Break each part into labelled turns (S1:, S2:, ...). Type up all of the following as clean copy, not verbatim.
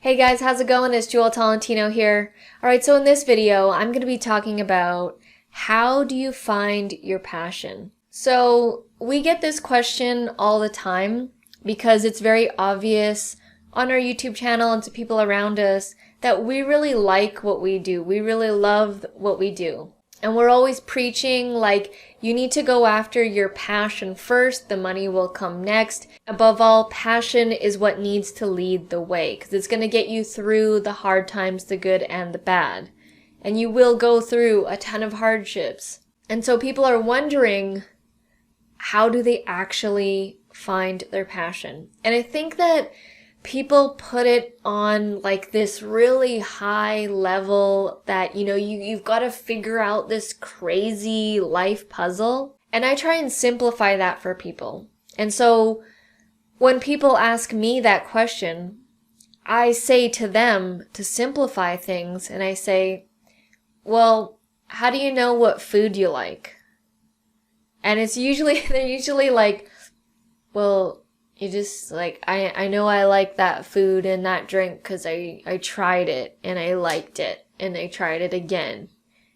S1: Hey guys, how's it going? It's Jewel Tolentino here. Alright, so in this video, I'm going to be talking about how do you find your passion? So we get this question all the time because it's very obvious on our YouTube channel and to people around us that we really like what we do. We really love what we do. And we're always preaching like you need to go after your passion first, the money will come next. Above all, passion is what needs to lead the way because it's going to get you through the hard times, the good and the bad. And you will go through a ton of hardships. And so people are wondering, how do they actually find their passion? And I think that people put it on like this really high level that, you've got to figure out this crazy life puzzle. And I try and simplify that for people. And so when people ask me that question, I say to them to simplify things and I say, well, how do you know what food you like? And they're usually like, well, you just like, I know I like that food and that drink because I tried it and I liked it and I tried it again.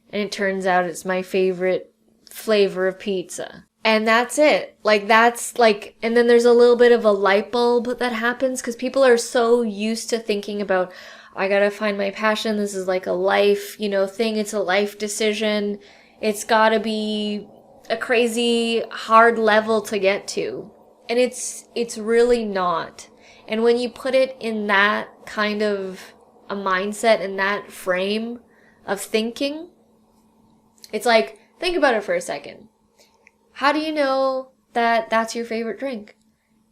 S1: And it turns out it's my favorite flavor of pizza. And that's it. And then there's a little bit of a light bulb that happens because people are so used to thinking about, I gotta find my passion. This is like a life, thing. It's a life decision. It's gotta be a crazy hard level to get to. And it's really not. And when you put it in that kind of a mindset, in that frame of thinking, it's like, think about it for a second. How do you know that that's your favorite drink?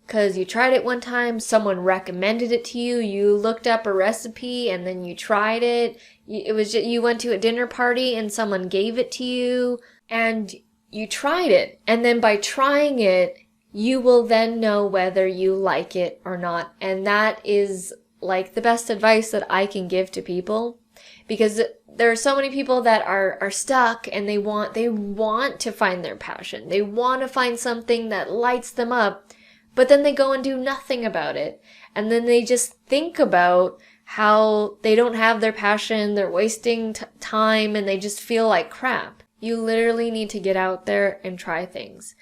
S1: Because you tried it one time, someone recommended it to you, you looked up a recipe and then you tried it. You went to a dinner party and someone gave it to you and you tried it. And then by trying it, you will then know whether you like it or not. And that is like the best advice that I can give to people, because there are so many people that are stuck and they want to find their passion. They want to find something that lights them up, but then they go and do nothing about it. And then they just think about how they don't have their passion, they're wasting time, and they just feel like crap. You literally need to get out there and try things.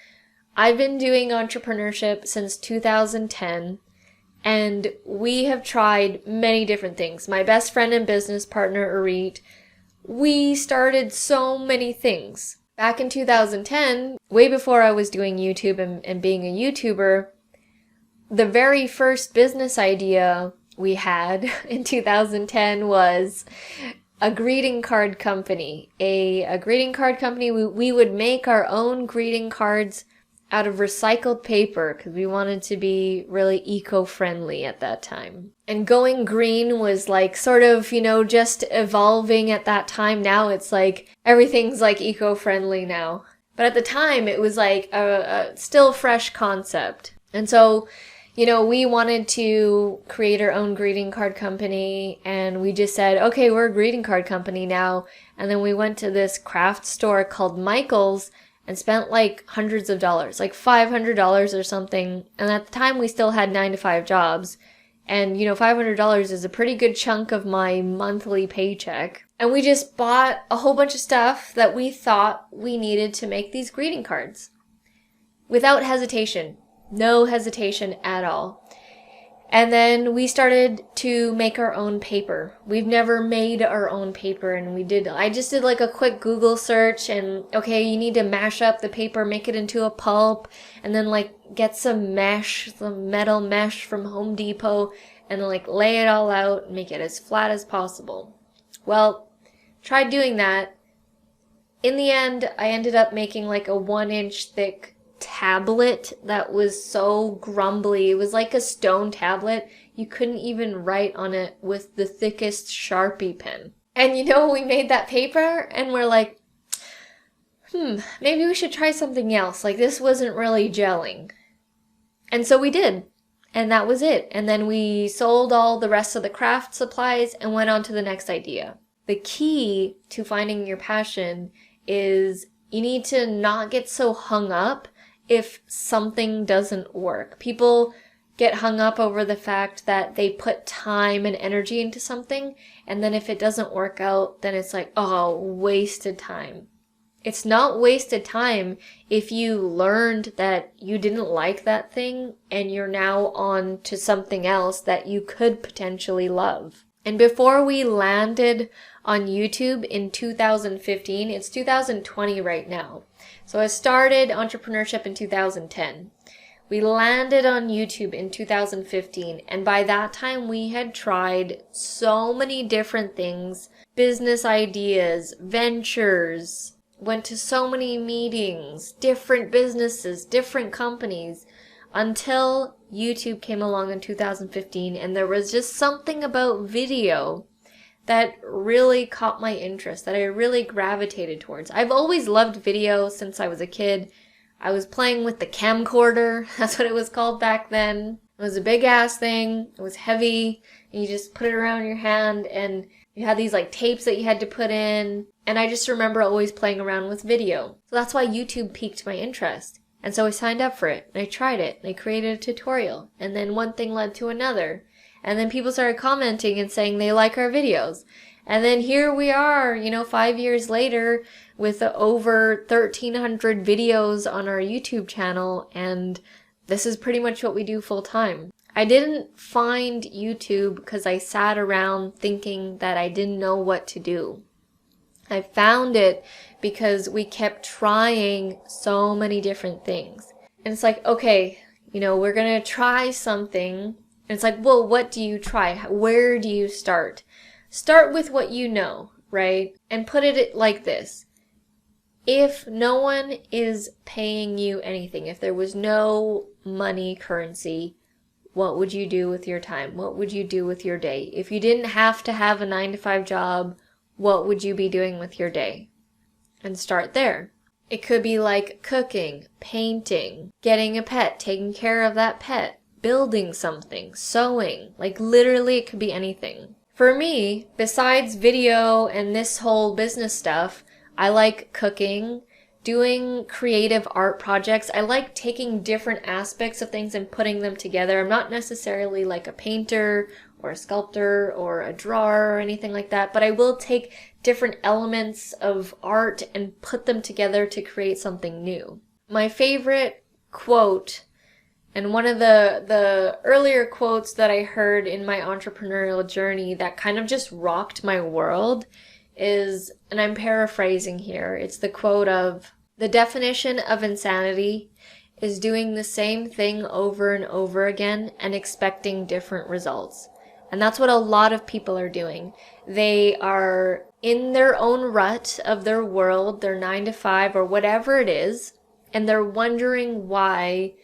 S1: I've been doing entrepreneurship since 2010, and we have tried many different things. My best friend and business partner, Arit, we started so many things. Back in 2010, way before I was doing YouTube and being a YouTuber, the very first business idea we had in 2010 was a greeting card company. A greeting card company, we would make our own greeting cards out of recycled paper because we wanted to be really eco-friendly at that time. And going green was like sort of, just evolving at that time. Now it's like everything's like eco-friendly now. But at the time it was like a still fresh concept. And so, we wanted to create our own greeting card company, and we just said, okay, we're a greeting card company now. And then we went to this craft store called Michael's and spent like hundreds of dollars, like $500 or something. And at the time we still had 9-to-5 jobs. And, $500 is a pretty good chunk of my monthly paycheck. And we just bought a whole bunch of stuff that we thought we needed to make these greeting cards. Without hesitation. No hesitation at all. And then we started to make our own paper. We've never made our own paper, and I just did like a quick Google search and, okay, you need to mash up the paper, make it into a pulp, and then like get some metal mesh from Home Depot, and then like lay it all out and make it as flat as possible. Well, tried doing that. In the end, I ended up making like a 1-inch thick tablet that was so grumbly. It was like a stone tablet. You couldn't even write on it with the thickest Sharpie pen. And we made that paper and we're like, maybe we should try something else. Like this wasn't really gelling. And so we did. And that was it. And then we sold all the rest of the craft supplies and went on to the next idea. The key to finding your passion is you need to not get so hung up if something doesn't work. People get hung up over the fact that they put time and energy into something, and then if it doesn't work out, then it's like, oh, wasted time. It's not wasted time if you learned that you didn't like that thing and you're now on to something else that you could potentially love. And before we landed on YouTube in 2015, it's 2020 right now. So I started entrepreneurship in 2010. We landed on YouTube in 2015, and by that time we had tried so many different things, business ideas, ventures, went to so many meetings, different businesses, different companies, until YouTube came along in 2015, and there was just something about video that really caught my interest, that I really gravitated towards. I've always loved video since I was a kid. I was playing with the camcorder, that's what it was called back then. It was a big ass thing, it was heavy, and you just put it around your hand, and you had these like tapes that you had to put in, and I just remember always playing around with video. So that's why YouTube piqued my interest. And so I signed up for it, and I tried it, and I created a tutorial, and then one thing led to another. And then people started commenting and saying they like our videos. And then here we are, 5 years later with over 1,300 videos on our YouTube channel, and this is pretty much what we do full time. I didn't find YouTube because I sat around thinking that I didn't know what to do. I found it because we kept trying so many different things. And it's like, okay, we're gonna try something. And it's like, well, what do you try? Where do you start? Start with what you know, right? And put it like this. If no one is paying you anything, if there was no money currency, what would you do with your time? What would you do with your day? If you didn't have to have a 9-to-5 job, what would you be doing with your day? And start there. It could be like cooking, painting, getting a pet, taking care of that pet, building something, sewing, like literally it could be anything. For me, besides video and this whole business stuff, I like cooking, doing creative art projects. I like taking different aspects of things and putting them together. I'm not necessarily like a painter or a sculptor or a drawer or anything like that, but I will take different elements of art and put them together to create something new. My favorite quote, and one of the earlier quotes that I heard in my entrepreneurial journey that kind of just rocked my world is, and I'm paraphrasing here, it's the quote of, "The definition of insanity is doing the same thing over and over again and expecting different results." And that's what a lot of people are doing. They are in their own rut of their world, their 9-to-5 or whatever it is, and they're wondering why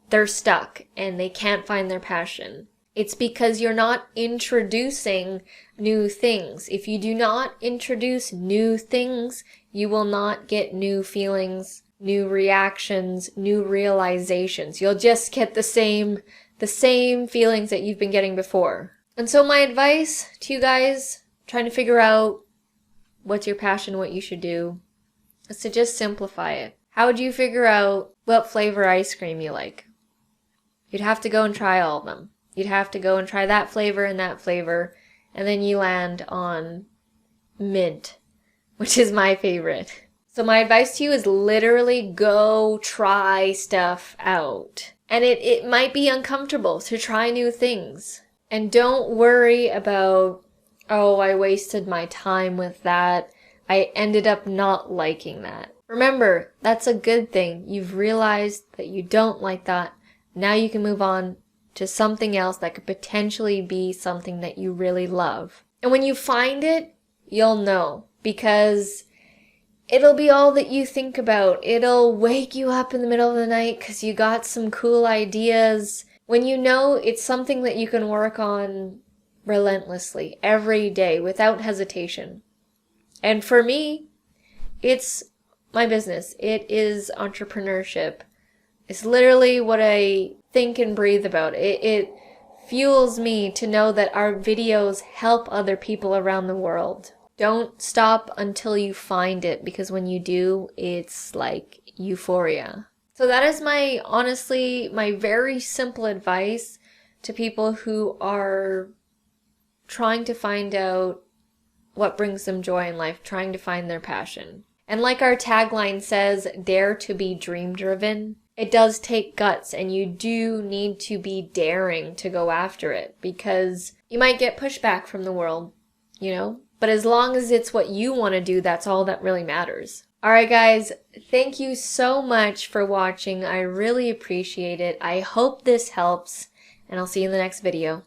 S1: they're stuck and they can't find their passion. It's because you're not introducing new things. If you do not introduce new things, you will not get new feelings, new reactions, new realizations. You'll just get the same feelings that you've been getting before. And so my advice to you guys trying to figure out what's your passion, what you should do, is to just simplify it. How would you figure out what flavor ice cream you like? You'd have to go and try all of them. You'd have to go and try that flavor, and then you land on mint, which is my favorite. So my advice to you is literally go try stuff out. And it might be uncomfortable to try new things. And don't worry about, oh, I wasted my time with that. I ended up not liking that. Remember, that's a good thing. You've realized that you don't like that. Now you can move on to something else that could potentially be something that you really love. And when you find it, you'll know, because it'll be all that you think about. It'll wake you up in the middle of the night because you got some cool ideas. When you know it's something that you can work on relentlessly every day without hesitation. And for me, it's my business. It is entrepreneurship. It's literally what I think and breathe about. It fuels me to know that our videos help other people around the world. Don't stop until you find it, because when you do, it's like euphoria. So that is honestly, my very simple advice to people who are trying to find out what brings them joy in life, trying to find their passion. And like our tagline says, dare to be dream driven. It does take guts, and you do need to be daring to go after it, because you might get pushback from the world, you know? But as long as it's what you want to do, that's all that really matters. Alright guys, thank you so much for watching. I really appreciate it. I hope this helps, and I'll see you in the next video.